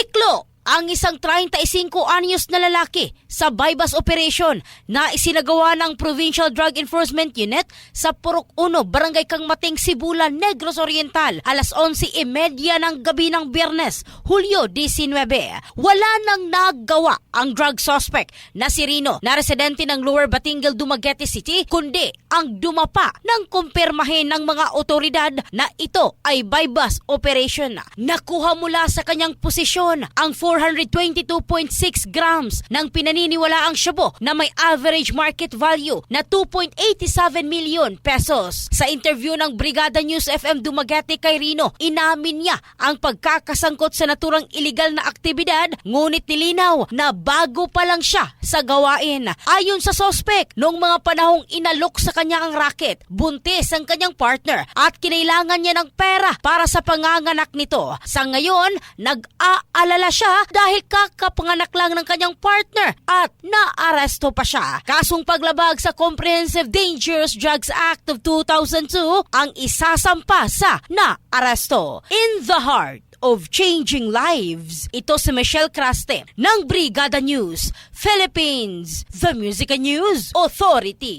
Natiklo ang isang 35 anyos na lalaki sa bypass operation na isinagawa ng Provincial Drug Enforcement Unit sa Purok 1, Barangay Kangmating, Sibulan, Negros Oriental, alas 11:30 ng gabi ng Biyernes, Hulyo 19. Wala nang nagawa ang drug suspect na si Rino na residente ng Lower Batingal, Dumaguete City, kundi ang dumapa ng kumpirmahin ng mga otoridad na ito ay bypass operation. Nakuha mula sa kanyang posisyon ang 422.6 grams ng pinaniniwalaang shabu na may average market value na 2.87 million pesos. Sa interview ng Brigada News FM Dumaguete kay Rino, inamin niya ang pagkakasangkot sa naturang iligal na aktibidad, ngunit nilinaw na bago pa lang siya sa gawain. Ayon sa sospek, noong mga panahong inalok sa kanya ang racket, buntis ang kanyang partner at kinailangan niya ng pera para sa panganganak nito. Sa ngayon, nag-aalala siya dahil kakapanganak lang ng kanyang partner at naaresto pa siya. Kasong paglabag sa Comprehensive Dangerous Drugs Act of 2002 ang isasampa sa naaresto. In the heart of changing lives, ito si Michelle Craste ng Brigada News Philippines, the Music and News Authority.